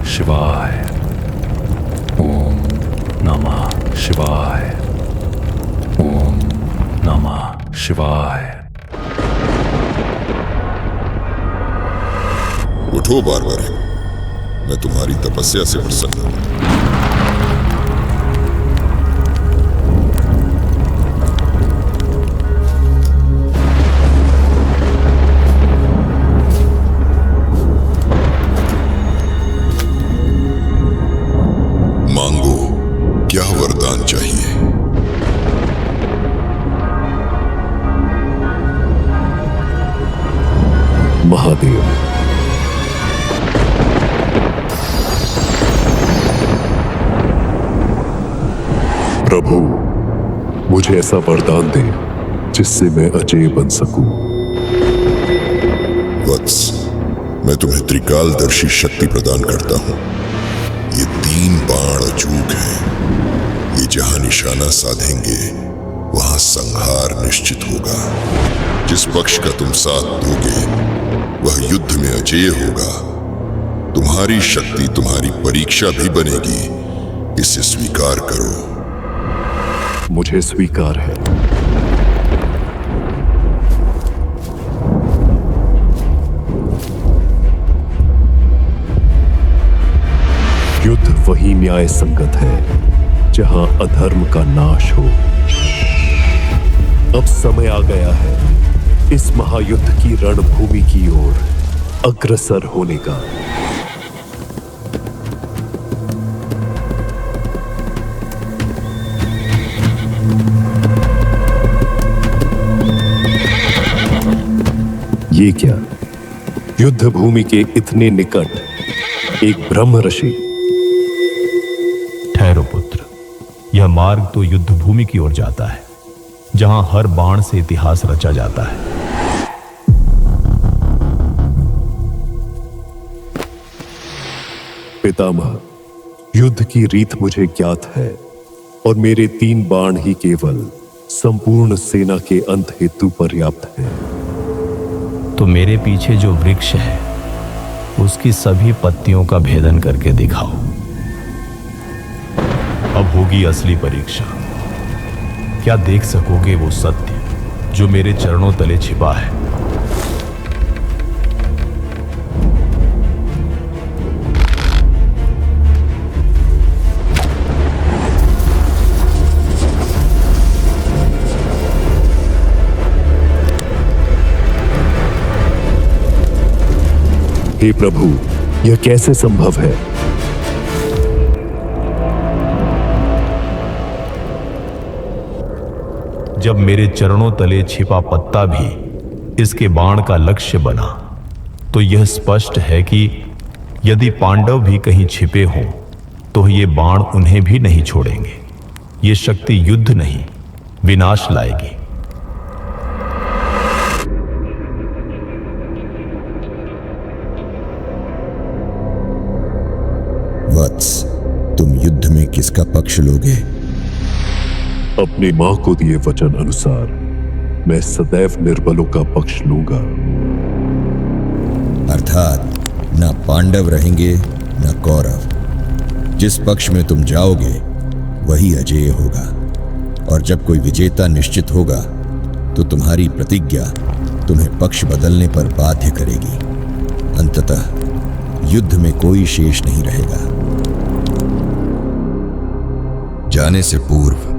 शिवाय। ओम नमः शिवाय। ओम नमः शिवाय। उठो बारबर, मैं तुम्हारी तपस्या से प्रसन्न हूं। मांगो, क्या वरदान चाहिए? महादेव, प्रभु, मुझे ऐसा वरदान दे जिससे मैं अजेय बन सकूं। वत्स, मैं तुम्हें त्रिकालदर्शी शक्ति प्रदान करता हूं। ये 3 बाण अचूक हैं। ये जहां निशाना साधेंगे वहां संहार निश्चित होगा। जिस पक्ष का तुम साथ दोगे वह युद्ध में अजेय होगा। तुम्हारी शक्ति तुम्हारी परीक्षा भी बनेगी। इसे स्वीकार करो। मुझे स्वीकार है। युद्ध वही न्याय संगत है जहां अधर्म का नाश हो। अब समय आ गया है इस महायुद्ध की रणभूमि की ओर अग्रसर होने का। ये क्या? युद्ध भूमि के इतने निकट एक ब्रह्म ऋषि। ठहरो पुत्र, यह मार्ग तो युद्ध भूमि की ओर जाता है, जहां हर बाण से इतिहास रचा जाता है। पितामह, युद्ध की रीत मुझे ज्ञात है और मेरे 3 बाण ही केवल संपूर्ण सेना के अंत हेतु पर्याप्त हैं। तो मेरे पीछे जो वृक्ष है उसकी सभी पत्तियों का भेदन करके दिखाओ। अब होगी असली परीक्षा। क्या देख सकोगे वो सत्य जो मेरे चरणों तले छिपा है? हे प्रभु, यह कैसे संभव है? जब मेरे चरणों तले छिपा पत्ता भी इसके बाण का लक्ष्य बना, तो यह स्पष्ट है कि यदि पांडव भी कहीं छिपे हों तो ये बाण उन्हें भी नहीं छोड़ेंगे। ये शक्ति युद्ध नहीं, विनाश लाएगी। वत्स, तुम युद्ध में किसका पक्ष लोगे? अपनी मां को दिए वचन अनुसार मैं सदैव निर्बलों का पक्ष लूंगा। अर्थात ना पांडव रहेंगे ना कौरव। जिस पक्ष में तुम जाओगे वही अजेय होगा। और जब कोई विजेता निश्चित होगा तो तुम्हारी प्रतिज्ञा तुम्हें पक्ष बदलने पर बाध्य करेगी। अंततः युद्ध में कोई शेष नहीं रहेगा। जाने से पूर्व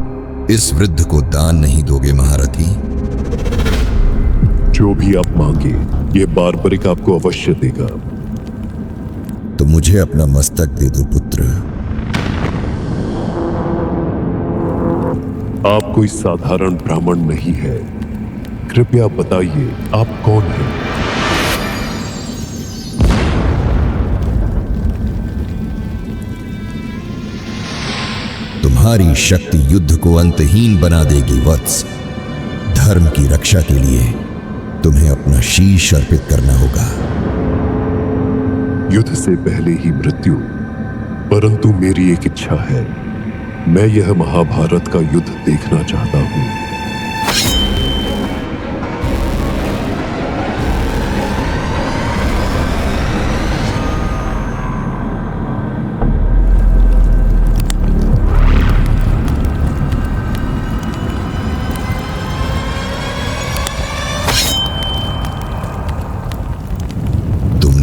इस वृद्ध को दान नहीं दोगे महारथी? जो भी आप मांगे ये बारबरिक आपको अवश्य देगा। तो मुझे अपना मस्तक दे दो पुत्र। आप कोई साधारण ब्राह्मण नहीं है। कृपया बताइए आप कौन हैं? तुम्हारी शक्ति युद्ध को अंतहीन बना देगी वत्स। धर्म की रक्षा के लिए तुम्हें अपना शीश अर्पित करना होगा। युद्ध से पहले ही मृत्यु, परंतु मेरी एक इच्छा है। मैं यह महाभारत का युद्ध देखना चाहता हूं।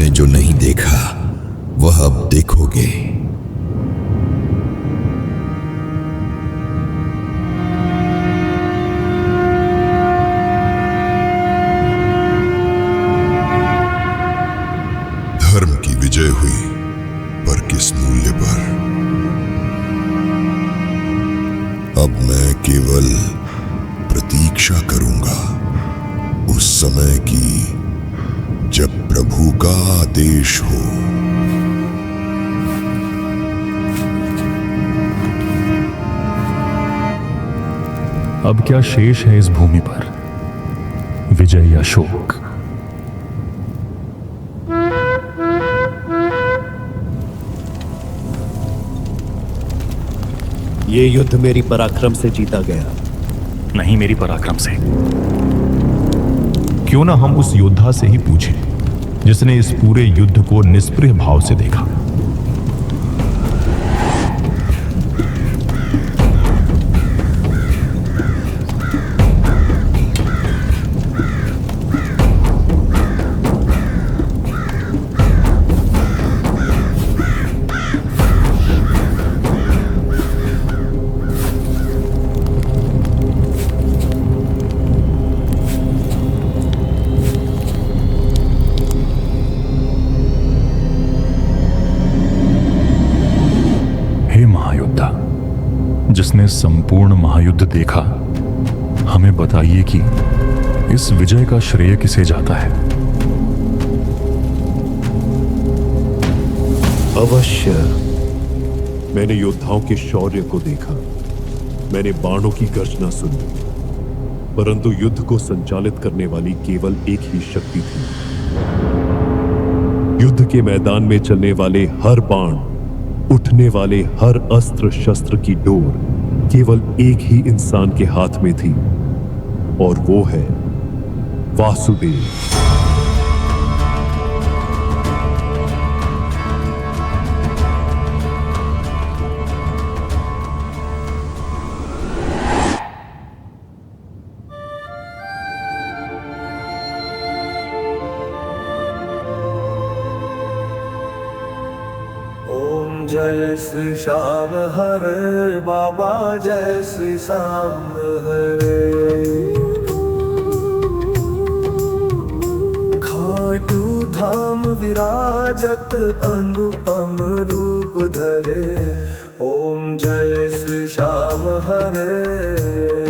तुमने जो नहीं देखा वह अब देखोगे। धर्म की विजय हुई, पर किस मूल्य पर? अब मैं केवल प्रतीक्षा करूंगा उस समय की जब प्रभु का आदेश हो। अब क्या शेष है इस भूमि पर, विजय या शोक? ये युद्ध मेरी पराक्रम से जीता गया, नहीं मेरी पराक्रम से। क्यों ना हम उस योद्धा से ही पूछें जिसने इस पूरे युद्ध को निष्प्रिय भाव से देखा। जिसने संपूर्ण महायुद्ध देखा, हमें बताइए कि इस विजय का श्रेय किसे जाता है? अवश्य। मैंने योद्धाओं के शौर्य को देखा, मैंने बाणों की गर्जना सुनी, परंतु युद्ध को संचालित करने वाली केवल एक ही शक्ति थी। युद्ध के मैदान में चलने वाले हर बाण, उठने वाले हर अस्त्र शस्त्र की डोर केवल एक ही इंसान के हाथ में थी, और वो है वासुदेव। जय श्री श्याम हरे बाबा, जय श्री श्याम हरे। खाटू धाम विराजत अनुपम रूप धरे। ओम जय श्री श्याम हरे।